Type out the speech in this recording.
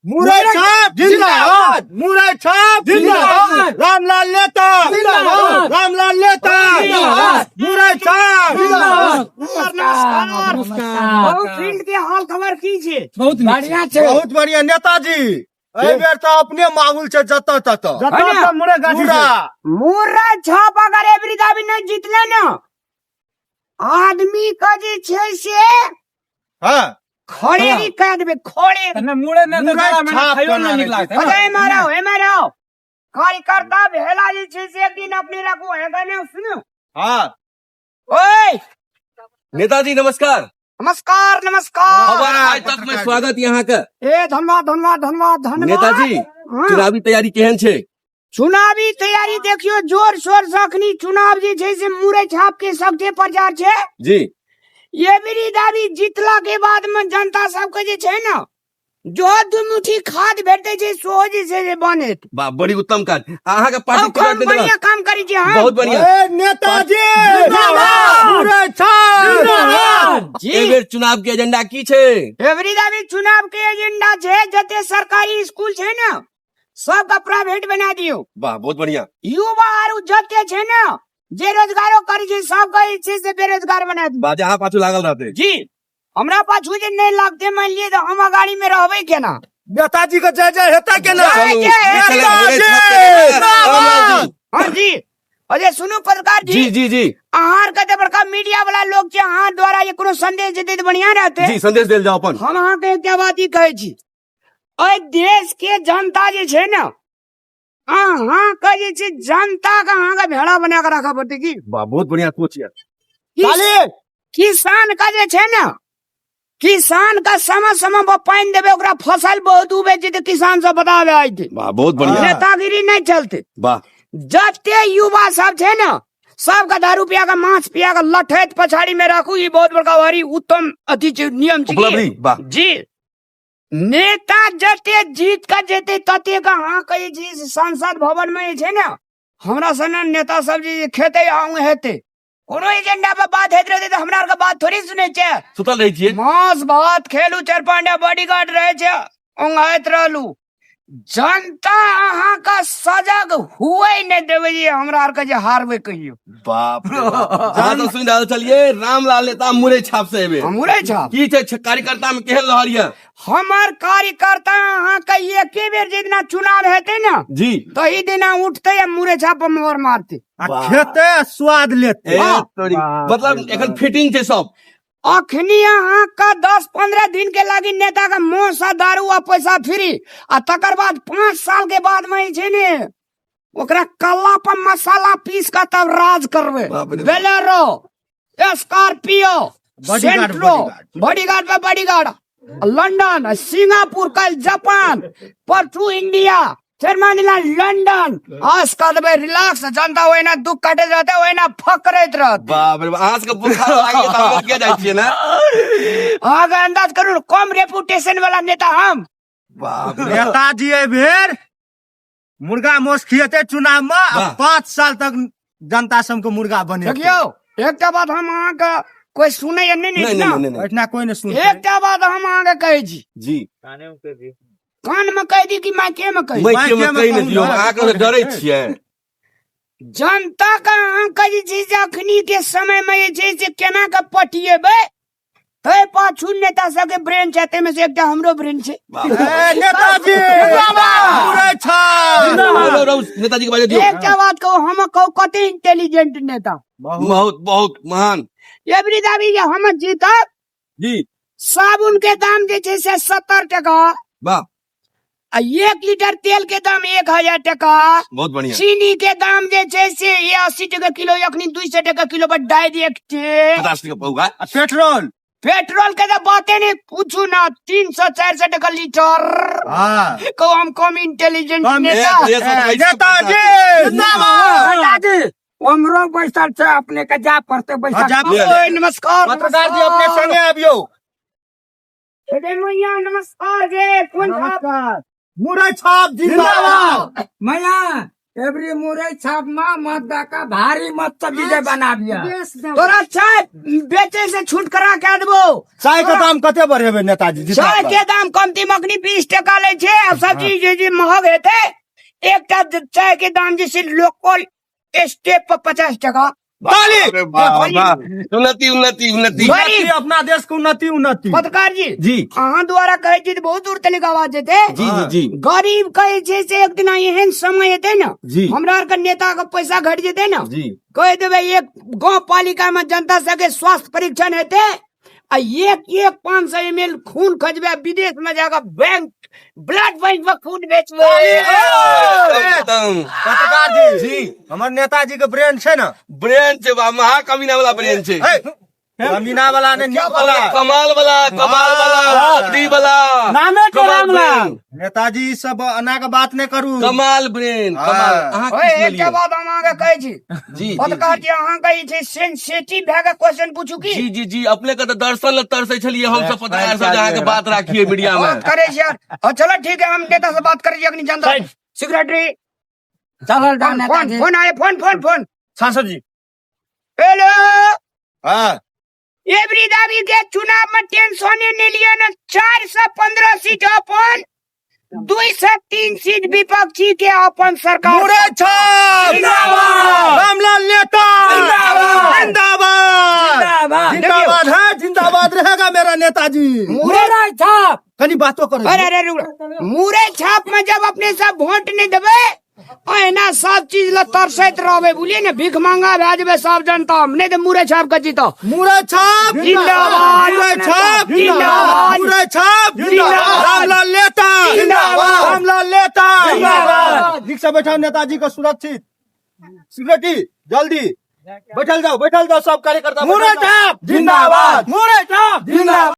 मुरई छाप जिंदाबाद, मुरई छाप जिंदाबाद, रामलाल नेता जिंदाबाद, रामलाल नेता जिंदाबाद, मुरई छाप जिंदाबाद। बहुत फील्ड के हाल खबर की छे? बहुत बढ़िया छे। बहुत बढ़िया नेताजी एहि बेर तो अपने माहौल से जता तता मुरई छाप अगर एवरी दाबी नहीं जीतले न आदमी का जे छे से हाँ खड़े ही कह देबे खड़े। मुड़े ने खायो ना निकला अरे मारो कार्यकर्ता भेला जे छे से एक दिन अपने रखो है गाने सुनो। हाँ ओए नेताजी नमस्कार। नमस्कार नमस्कार। हमारा आज तक में स्वागत यहाँ का। ए धन्यवाद नेताजी हाँ। चुनावी तैयारी केहन छे? चुनावी तैयारी देखियो जोर शोर से अखनी चुनाव जे छे से मुरई छाप के सगठे प्रचार छे जी। ये मेरी दादी जीतला के बाद में जनता सबके जे छे ना जो दू मुट्ठी खाद भेटते छे सो जे छे जे बने। वाह बड़ी उत्तम काज अहाँ के पार्टी खूब बढ़िया काम करी छे। हाँ बहुत बढ़िया। ए, नेताजी जिंदाबाद, मुरई छाप जिंदाबाद। ए बेर चुनाव के एजेंडा की छे? एवरी दादी चुनाव के एजेंडा छे जते सरकारी स्कूल छे ना सब का प्राइवेट बना दियो। वाह बहुत बढ़िया। युवा आरु जते छे ना जे रोजगारो करी छे सब का इच्छे से बेरोजगार बना दियो। बात यहाँ पाछू लागल रहते जी हमरा पाछू जे नहीं लागते मान लिए तो हम गाड़ी में रहबे केना। नेताजी का जय जय हेता के ना जय जय नेताजी हाँ जी। अरे सुनो पत्रकार जी जी जी आहार कते बड़का मीडिया वाला लोग छे अहाँ द्वारा ये कोनो संदेश देते तो बढ़िया रहते। जी संदेश देल जाओ अपन। हम अहाँ के क्या बात ही कहे छी ओए देश के जनता जे छे ना अहाँ का जे छे जनता का अहाँ का भेड़ा बना के रखा पड़ते की। वाह बहुत बढ़िया सोच यार। किसान का जे छे ना किसान का समय पर पानी देवे ओकरा फसल बहुत उबे जे किसान सब बतावे आई थे। वाह बहुत बढ़िया। नेतागिरी नहीं चलते। वाह जते युवा सब छे ना सब का दारू पिया का मांस पिया का लठैत पछाड़ी में रखू ये बहुत बड़का भारी उत्तम अति नियम उपलब्धि। वाह जी नेता जते जीत का जेते तते का हाँ कही चीज संसद भवन में छे ना हमरा सन नेता सब जी खेते आऊ हेते कोनो एजेंडा पे बात हेत रहते तो हमरा का बात थोड़ी सुने छे। सुतल रही छिए मांस भात खेलू चार पांडा बॉडीगार्ड रहे छे ओंगाइत रहलू जनता अहाँ का सजग हुए नहीं देवे जी हमरा आर का जे हारवे कहियो। बाप रे बाप। जहाँ तो सुन रहा चलिए रामलाल नेता मुरई छाप से एबे मुरई छाप की छे कार्यकर्ता में केहन रहल ये? हमार कार्यकर्ता अहाँ का एके बेर जितना चुनाव हेते ना जी तो ही दिन उठते या मुरे छाप मोर मारते खेते स्वाद लेते। मतलब एखन फिटिंग छे सब। अखनी अहाँ का 10-15 दिन के लागी नेता का मोसा दारू आ पैसा फ्री आ तकर बाद 5 साल के बाद में छे ने ओकरा कल्ला पर मसाला पीस का तब राज करवे। बेलेरो स्कॉर्पियो सेंट्रो बॉडीगार्ड पे बॉडीगार्ड लंदन सिंगापुर कल जापान परसू इंडिया जर्मनीला लंदन आज का दबे रिलैक्स जनता होए ना दुख काटे रहते होए ना फकरत रहत। बाप रे आज का बुखार लागे त हम के जाय छिए ना आगे अंदाज करू कम रेपुटेशन वाला नेता हम। बाप रे नेताजी ए बेर मुर्गा मोस खिएते चुनाव में 5 साल तक जनता सब को मुर्गा बने। देखियो एकटा बात हम अहाँ का कोई सुने या नहीं इतना कोई नहीं सुन। एकटा बात हम अहाँ के कहे छी जी कान में कह दी कि माइके में कह मैं के में कहि न दियो अहाँ के डरै छिए। जनता का अहाँ का जे चीज अखनी के समय में ये चीज केना के पटिएबे ते पाछू नेता सब के ब्रेन चाहते में से एकटा हमरो ब्रेन छे। नेताजी मुरई छाप नेताजी के बारे दियो। एकटा बात कहू हम कहू कते इंटेलिजेंट नेता बहुत बहुत महान एवरी दाबी जे हम जीता जी। साबुन के दाम जे छे से 70 टका वाह 1 लीटर तेल के दाम 1000 टका बहुत बढ़िया। चीनी के दाम जे छे से 80 टका किलो अखनी 200 टका किलो पर डायरेक्ट 50 टका पौगा। पेट्रोल के तो बातें नहीं पूछू ना 300-400 टका लीटर। को हम कम इंटेलिजेंट नेताजी हमरो पैसा से अपने का जा पड़ते पैसा। नमस्कार पत्रकार जी अपने संगे आबियो। मैया नमस्कार जी कौन नमस्कार। मुरई छाप जिंदाबाद। मैया एवरी मुरई छाप माँ मतदा का भारी मत विजय बना दिया तोरा चाय बेचे से छूट करा क्या देबो चाय का दाम कते बढ़ेबे नेताजी जितना चाय के दाम कमती मखनी 20 टका ले छे अब सब्जी जे महग हेते एक टा चाय के दाम जैसे लोकल स्टेप पर 50 टका ताली उन्नति उन्नति उन्नति उन्नति, अपना देश के उन्नति पत्रकार जी जी अहाँ द्वारा कहे छी बहुत दूर तक आवाज देते जी जी जी गरीब कहे छे से एक दिन एहन समय हेते न जी। हमरा आर के नेता के पैसा घट जेते न जी कह देवे एक गांव पालिका में जनता सबके स्वास्थ्य परीक्षण हेते आ एक 500 ml खून खजबे विदेश में जाकर बैंक ब्लड बैंक में खून बेचबे पत्रकार जी हमर नेताजी के ब्रेन छे ना ब्रेन छे बा महाकमीना वाला ब्रेन छे कमीना वाला ने नीक वाला कमाल वाला दी वाला नामे के कमाल मामला ब्रेन। नेताजी सब अना के बात नहीं करू कमाल ब्रेन कमाल अहाँ ओए किस एक लिए बात हम आगे कहे छी जी पत्रकार जी अहाँ कहे छी सेंसिटिव भए के क्वेश्चन पूछू की जी जी जी अपने के तो दर्शन तरसे छलिए हम सब पत्रकार सब जहाँ के बात राखिए मीडिया में बात करे छी यार और चलो ठीक है हम नेता से बात करे छी अग्नि जनता सेक्रेटरी चल फोन आए फोन सांसद जी हेलो हाँ एवरी दावी के चुनाव में टेंशन नहीं लिया न 415 सीट अपन 203 सीट विपक्षी के अपन सरकार मुरे छाप जिंदाबाद! रामलाल नेता जिंदाबाद जिंदाबाद है जिंदाबाद रहेगा मेरा नेताजी मुरे छाप कनी बातों करो अरे रुक मुरे छाप में जब अपने सब वोट नहीं देवे एना सब चीज ला तरसत रहबे बोलिए ना भीख मांगा भेजबे सब जनता नहीं तो मुरे छाप के जीतो मुरे छाप जिंदाबाद! मुरे छाप जिंदाबाद! मुरे छाप जिंदाबाद! रामलाल नेता जिंदाबाद! रामलाल नेता जिंदाबाद! ठीक से बैठाओ नेताजी को सुरक्षित सिक्योरिटी जल्दी बैठल जाओ सब कार्यकर्ता मुरे छाप जिंदाबाद मुरे छाप जिंदाबाद